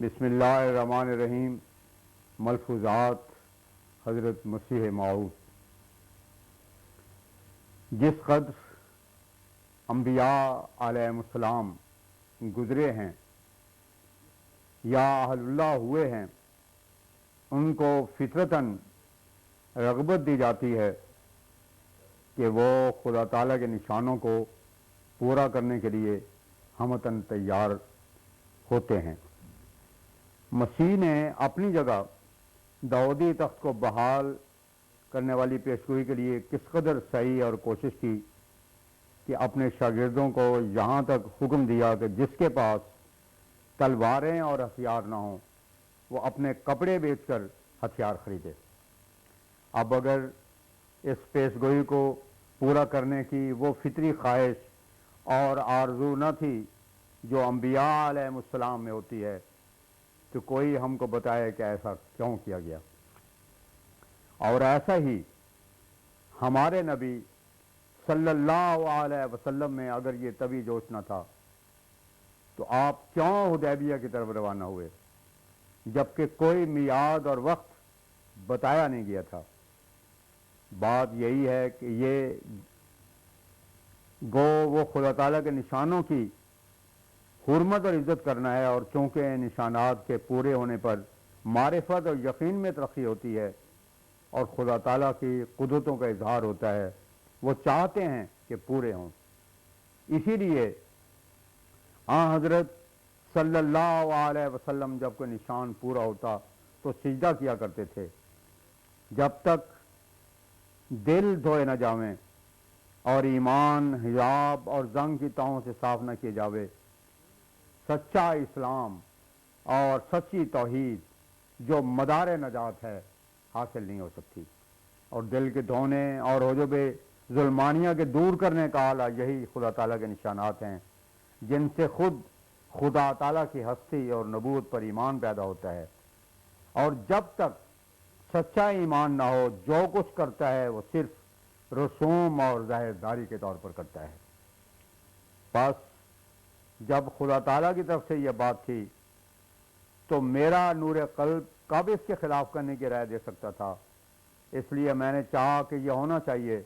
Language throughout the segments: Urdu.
بسم اللہ الرحمن الرحیم۔ ملفوظات حضرت مسیح موعود۔ جس قدر انبیاء علیہم السلام گزرے ہیں یا اہل اللہ ہوئے ہیں، ان کو فطرتاً رغبت دی جاتی ہے کہ وہ خدا تعالیٰ کے نشانوں کو پورا کرنے کے لیے ہمتاً تیار ہوتے ہیں۔ مسیح نے اپنی جگہ داؤدی تخت کو بحال کرنے والی پیشگوئی کے لیے کس قدر سعی اور کوشش کی کہ اپنے شاگردوں کو یہاں تک حکم دیا کہ جس کے پاس تلواریں اور ہتھیار نہ ہوں وہ اپنے کپڑے بیچ کر ہتھیار خریدے۔ اب اگر اس پیشگوئی کو پورا کرنے کی وہ فطری خواہش اور آرزو نہ تھی جو انبیاء علیہ السلام میں ہوتی ہے، تو کوئی ہم کو بتائے کہ ایسا کیوں کیا گیا۔ اور ایسا ہی ہمارے نبی صلی اللہ علیہ وسلم میں اگر یہ طبی جوش نہ تھا تو آپ کیوں حدیبیہ کی طرف روانہ ہوئے جبکہ کوئی میعاد اور وقت بتایا نہیں گیا تھا؟ بات یہی ہے کہ یہ گو وہ خدا تعالیٰ کے نشانوں کی حرمت اور عزت کرنا ہے، اور چونکہ نشانات کے پورے ہونے پر معرفت اور یقین میں ترقی ہوتی ہے اور خدا تعالیٰ کی قدرتوں کا اظہار ہوتا ہے، وہ چاہتے ہیں کہ پورے ہوں۔ اسی لیے حضرت صلی اللہ علیہ وسلم جب کوئی نشان پورا ہوتا تو سجدہ کیا کرتے تھے جب تک دل دھوئے نہ جاویں اور ایمان حجاب اور زنگ کی تہوں سے صاف نہ کیے جاوے۔ سچا اسلام اور سچی توحید جو مدار نجات ہے حاصل نہیں ہو سکتی، اور دل کے دھونے اور عجب ظلمانیہ کے دور کرنے کا آلہ یہی خدا تعالیٰ کے نشانات ہیں جن سے خود خدا تعالیٰ کی ہستی اور نبوت پر ایمان پیدا ہوتا ہے۔ اور جب تک سچا ایمان نہ ہو جو کچھ کرتا ہے وہ صرف رسوم اور ظاہر داری کے طور پر کرتا ہے۔ بس جب خدا تعالیٰ کی طرف سے یہ بات تھی تو میرا نور قلب کب اس کے خلاف کرنے کی رائے دے سکتا تھا؟ اس لیے میں نے چاہا کہ یہ ہونا چاہیے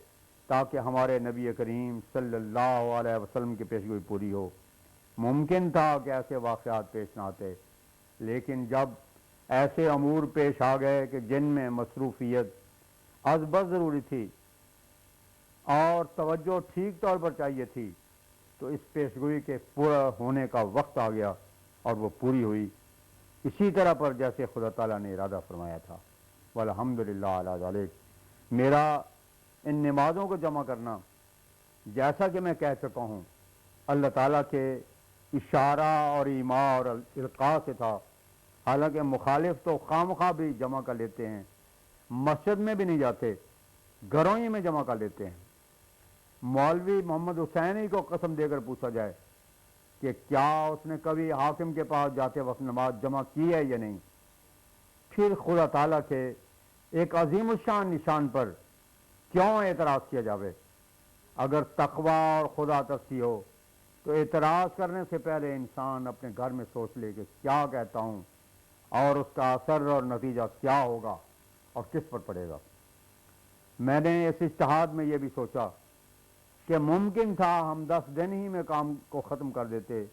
تاکہ ہمارے نبی کریم صلی اللہ علیہ وسلم کی پیشگوئی پوری ہو۔ ممکن تھا کہ ایسے واقعات پیش نہ آتے، لیکن جب ایسے امور پیش آ گئے کہ جن میں مصروفیت از بس ضروری تھی اور توجہ ٹھیک طور پر چاہیے تھی، تو اس پیشگوئی کے پورا ہونے کا وقت آ گیا اور وہ پوری ہوئی اسی طرح پر جیسے خدا تعالیٰ نے ارادہ فرمایا تھا۔ والحمدللہ علی ذالک۔ میرا ان نمازوں کو جمع کرنا، جیسا کہ میں کہہ چکا ہوں، اللہ تعالیٰ کے اشارہ اور ایماء اور القاء سے تھا، حالانکہ مخالف تو خواہ بھی جمع کر لیتے ہیں، مسجد میں بھی نہیں جاتے، گھروں ہی میں جمع کر لیتے ہیں۔ مولوی محمد حسین ہی کو قسم دے کر پوچھا جائے کہ کیا اس نے کبھی حاکم کے پاس جاتے وقت نماز جمع کی ہے یا نہیں، پھر خدا تعالیٰ کے ایک عظیم الشان نشان پر کیوں اعتراض کیا جاوے؟ اگر تقوی اور خدا ترسی ہو تو اعتراض کرنے سے پہلے انسان اپنے گھر میں سوچ لے کہ کیا کہتا ہوں اور اس کا اثر اور نتیجہ کیا ہوگا اور کس پر پڑے گا۔ میں نے اس اجتہاد میں یہ بھی سوچا کہ ممکن تھا ہم 10 دن ہی میں کام کو ختم کر دیتے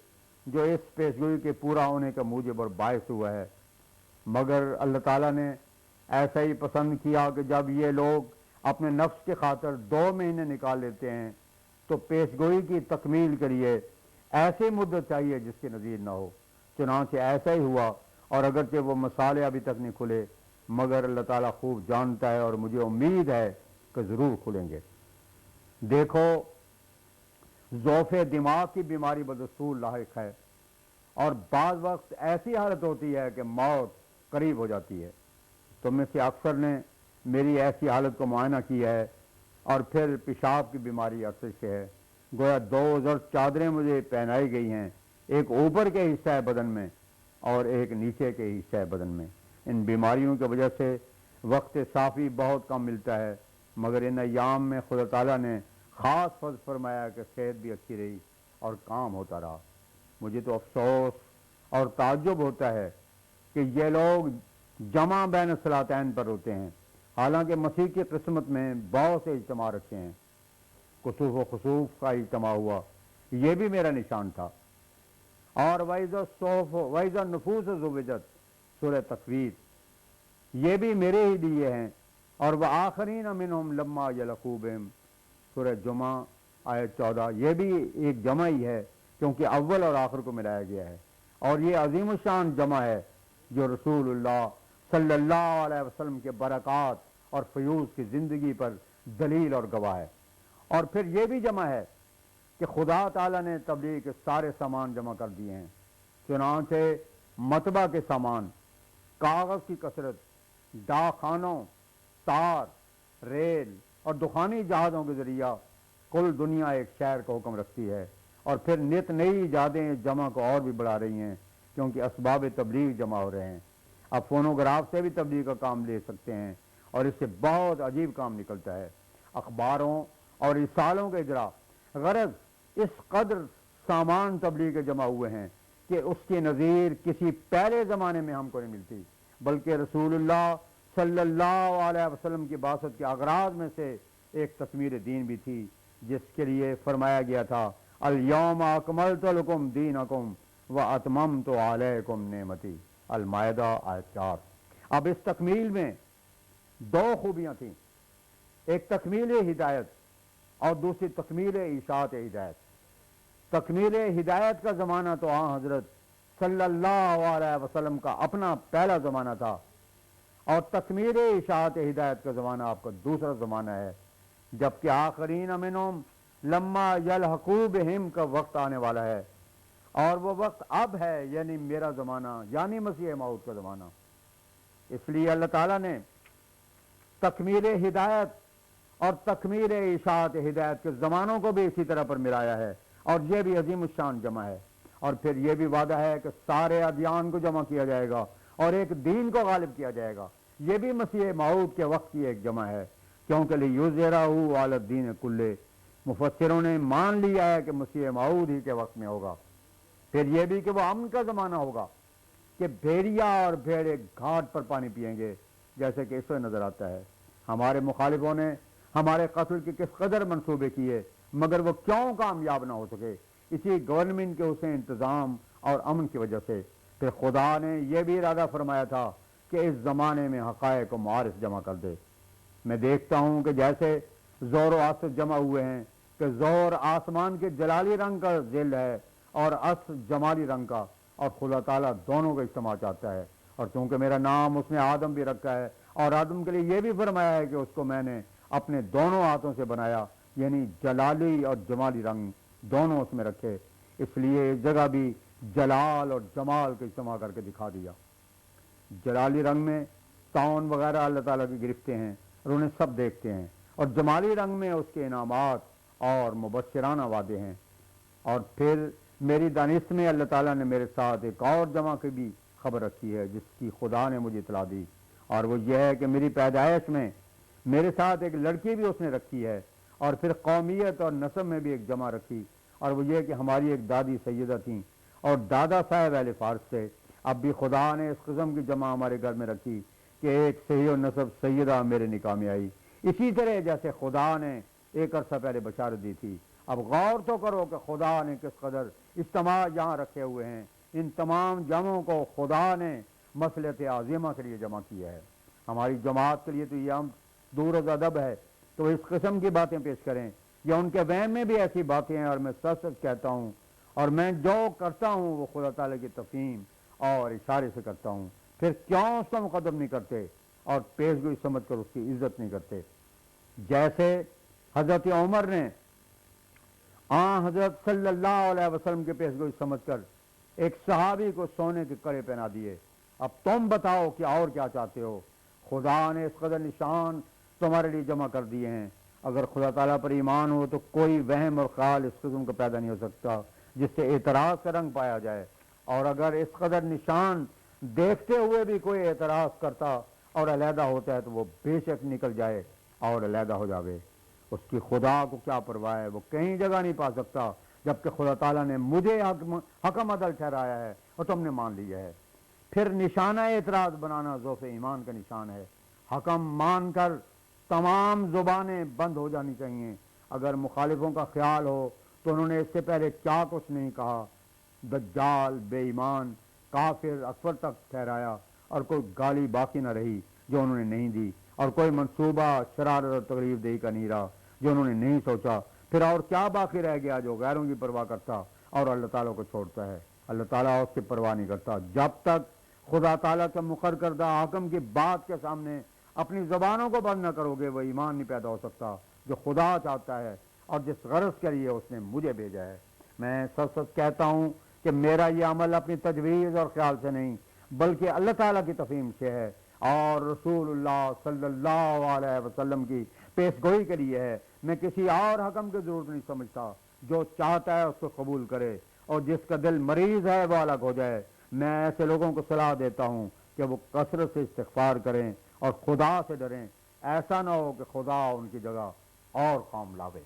جو اس پیشگوئی کے پورا ہونے کا موجب اور باعث ہوا ہے، مگر اللہ تعالیٰ نے ایسا ہی پسند کیا کہ جب یہ لوگ اپنے نفس کے خاطر 2 مہینے نکال لیتے ہیں تو پیشگوئی کی تکمیل کے لیے ایسی مدت چاہیے جس کی نظیر نہ ہو۔ چنانچہ ایسا ہی ہوا، اور اگرچہ وہ مسالے ابھی تک نہیں کھلے مگر اللہ تعالیٰ خوب جانتا ہے اور مجھے امید ہے کہ ضرور کھلیں گے۔ دیکھو، ضعف دماغ کی بیماری بدستور لاحق ہے، اور بعض وقت ایسی حالت ہوتی ہے کہ موت قریب ہو جاتی ہے۔ تم میں سے اکثر نے میری ایسی حالت کو معائنہ کیا ہے، اور پھر پیشاب کی بیماری عرصے سے ہے۔ گویا 2 زرد چادریں مجھے پہنائی گئی ہیں، ایک اوپر کے حصہ بدن میں اور ایک نیچے کے حصہ بدن میں۔ ان بیماریوں کی وجہ سے وقت صافی بہت کم ملتا ہے، مگر ان ایام میں خدا تعالیٰ نے خاص فضل فرمایا کہ صحت بھی اچھی رہی اور کام ہوتا رہا۔ مجھے تو افسوس اور تعجب ہوتا ہے کہ یہ لوگ جمع بین الصلاتین پر ہوتے ہیں، حالانکہ مسیح کی قسمت میں بہت سے اجتماع رکھے ہیں۔ کسوف و خسوف کا اجتماع ہوا، یہ بھی میرا نشان تھا۔ اور وَإِذَا النُّفُوسُ زُوِّجَتْ سورہ تکویر، یہ بھی میرے ہی لیے ہیں۔ اور وَآخَرِينَ مِنْهُمْ لَمَّا يَلْحَقُوا بِهِمْ سورہ جمعہ آیت 14، یہ بھی ایک جمع ہی ہے کیونکہ اول اور آخر کو ملایا گیا ہے۔ اور یہ عظیم الشان جمع ہے جو رسول اللہ صلی اللہ علیہ وسلم کے برکات اور فیوز کی زندگی پر دلیل اور گواہ ہے۔ اور پھر یہ بھی جمع ہے کہ خدا تعالیٰ نے تبلیغ کے سارے سامان جمع کر دیے ہیں، چنانچہ مطبع کے سامان، کاغذ کی کثرت، ڈاک خانوں، تار، ریل اور دخانی جہازوں کے ذریعہ کل دنیا ایک شہر کو حکم رکھتی ہے۔ اور پھر نت نئی ایجادیں جمع کو اور بھی بڑھا رہی ہیں کیونکہ اسباب تبلیغ جمع ہو رہے ہیں۔ اب فونوگراف سے بھی تبلیغ کا کام لے سکتے ہیں اور اس سے بہت عجیب کام نکلتا ہے۔ اخباروں اور رسالوں کے اجرا، غرض اس قدر سامان تبلیغ کے جمع ہوئے ہیں کہ اس کی نظیر کسی پہلے زمانے میں ہم کو نہیں ملتی، بلکہ رسول اللہ صلی اللہ علیہ وسلم کی بعثت کے اغراض میں سے ایک تکمیل دین بھی تھی، جس کے لیے فرمایا گیا تھا الیوم اکملت لکم دینکم واتممت علیکم نعمتی، المائدہ آیت 4۔ اب اس تکمیل میں دو خوبیاں تھیں، ایک تکمیل ہدایت اور دوسری تکمیل اشاعت ہدایت۔ تکمیل ہدایت کا زمانہ تو حضرت صلی اللہ علیہ وسلم کا اپنا پہلا زمانہ تھا، اور تکمیل اشاعت ہدایت کا زمانہ آپ کا دوسرا زمانہ ہے، جبکہ آخرین منہم لما یلحقوا بہم کا وقت آنے والا ہے، اور وہ وقت اب ہے، یعنی میرا زمانہ، یعنی مسیح موعود کا زمانہ۔ اس لیے اللہ تعالیٰ نے تکمیل ہدایت اور تکمیل اشاعت ہدایت کے زمانوں کو بھی اسی طرح پر ملایا ہے، اور یہ بھی عظیم الشان جمع ہے۔ اور پھر یہ بھی وعدہ ہے کہ سارے ادیان کو جمع کیا جائے گا اور ایک دین کو غالب کیا جائے گا، یہ بھی مسیح موعود کے وقت کی ایک جمع ہے، کیونکہ لیظہرہ علی الدین کلہ، مفسروں نے مان لیا ہے کہ مسیح موعود ہی کے وقت میں ہوگا۔ پھر یہ بھی کہ وہ امن کا زمانہ ہوگا کہ بھیڑیا اور بھیڑے گھاٹ پر پانی پیئیں گے، جیسے کہ اس وقت نظر آتا ہے۔ ہمارے مخالفوں نے ہمارے قتل کے کس قدر منصوبے کیے، مگر وہ کیوں کامیاب نہ ہو سکے؟ اسی گورنمنٹ کے حسن انتظام اور امن کی وجہ سے۔ پھر خدا نے یہ بھی ارادہ فرمایا تھا کہ اس زمانے میں حقائق و معارف جمع کر دے۔ میں دیکھتا ہوں کہ جیسے زور و عصر جمع ہوئے ہیں، کہ زور آسمان کے جلالی رنگ کا ذیل ہے اور عصر جمالی رنگ کا، اور خدا تعالیٰ دونوں کا اجتماع چاہتا ہے۔ اور چونکہ میرا نام اس نے آدم بھی رکھا ہے، اور آدم کے لیے یہ بھی فرمایا ہے کہ اس کو میں نے اپنے دونوں ہاتھوں سے بنایا، یعنی جلالی اور جمالی رنگ دونوں اس میں رکھے، اس لیے اس جگہ بھی جلال اور جمال کا اجتماع کر کے دکھا دیا۔ جلالی رنگ میں تعاون وغیرہ اللہ تعالیٰ کی گرفتیں ہیں اور انہیں سب دیکھتے ہیں، اور جمالی رنگ میں اس کے انعامات اور مبشرانہ وعدے ہیں۔ اور پھر میری دانست میں اللہ تعالیٰ نے میرے ساتھ ایک اور جمع کی بھی خبر رکھی ہے، جس کی خدا نے مجھے اطلاع دی، اور وہ یہ ہے کہ میری پیدائش میں میرے ساتھ ایک لڑکی بھی اس نے رکھی ہے، اور پھر قومیت اور نسب میں بھی ایک جمع رکھی، اور وہ یہ کہ ہماری ایک دادی سیدہ تھیں اور دادا صاحب اہل فارس تھے۔ اب بھی خدا نے اس قسم کی جمع ہمارے گھر میں رکھی کہ ایک صحیح و نسب سیدہ میرے نکاح میں آئی، اسی طرح جیسے خدا نے ایک عرصہ پہلے بشارت دی تھی۔ اب غور تو کرو کہ خدا نے کس قدر اجتماع یہاں رکھے ہوئے ہیں۔ ان تمام جمعوں کو خدا نے مصلحت عظیمہ کے لیے جمع کیا ہے۔ ہماری جماعت کے لیے تو یہ ہم دور از ادب ہے تو اس قسم کی باتیں پیش کریں، یا ان کے وہم میں بھی ایسی باتیں ہیں، اور میں سچ سچ کہتا ہوں، اور میں جو کرتا ہوں وہ خدا تعالیٰ کی تفہیم اور اشارے سے کرتا ہوں۔ پھر کیوں اس کو مقدم نہیں کرتے اور پیش گوئی سمجھ کر اس کی عزت نہیں کرتے؟ جیسے حضرت عمر نے حضرت صلی اللہ علیہ وسلم کے پیش گوئی سمجھ کر ایک صحابی کو سونے کے کڑے پہنا دیے۔ اب تم بتاؤ کہ اور کیا چاہتے ہو؟ خدا نے اس قدر نشان تمہارے لیے جمع کر دیے ہیں، اگر خدا تعالیٰ پر ایمان ہو تو کوئی وہم اور خیال اس قسم کا پیدا نہیں ہو سکتا جس سے اعتراض کا رنگ پایا جائے، اور اگر اس قدر نشان دیکھتے ہوئے بھی کوئی اعتراض کرتا اور علیحدہ ہوتا ہے تو وہ بے شک نکل جائے اور علیحدہ ہو جاوے۔ اس کی خدا کو کیا پرواہ ہے، وہ کہیں جگہ نہیں پا سکتا، جبکہ خدا تعالیٰ نے مجھے حکم عدل ٹھہرایا ہے اور تم نے مان لیا ہے۔ پھر نشانہ اعتراض بنانا ضعف ایمان کا نشان ہے۔ حکم مان کر تمام زبانیں بند ہو جانی چاہیے۔ اگر مخالفوں کا خیال ہو تو انہوں نے اس سے پہلے کیا کچھ نہیں کہا، دجال، بے ایمان، کافر، اکفر تک ٹھہرایا، اور کوئی گالی باقی نہ رہی جو انہوں نے نہیں دی، اور کوئی منصوبہ شرارت اور تقریب دہی کا نہیں رہا جو انہوں نے نہیں سوچا۔ پھر اور کیا باقی رہ گیا جو غیروں کی پرواہ کرتا اور اللہ تعالیٰ کو چھوڑتا ہے؟ اللہ تعالیٰ اس کی پرواہ نہیں کرتا۔ جب تک خدا تعالیٰ کے مقرر کردہ حکم کی بات کے سامنے اپنی زبانوں کو بند نہ کرو گے، وہ ایمان نہیں پیدا ہو سکتا جو خدا چاہتا ہے اور جس غرض کے لیے اس نے مجھے بھیجا ہے۔ میں سچ سچ کہتا ہوں کہ میرا یہ عمل اپنی تجویز اور خیال سے نہیں بلکہ اللہ تعالیٰ کی تفہیم سے ہے اور رسول اللہ صلی اللہ علیہ وسلم کی پیش گوئی کے لیے ہے۔ میں کسی اور حکم کی ضرورت نہیں سمجھتا، جو چاہتا ہے اس کو قبول کرے اور جس کا دل مریض ہے وہ الگ ہو جائے۔ میں ایسے لوگوں کو صلاح دیتا ہوں کہ وہ کثرت سے استغفار کریں اور خدا سے ڈریں، ایسا نہ ہو کہ خدا ان کی جگہ اور قوم لاوے۔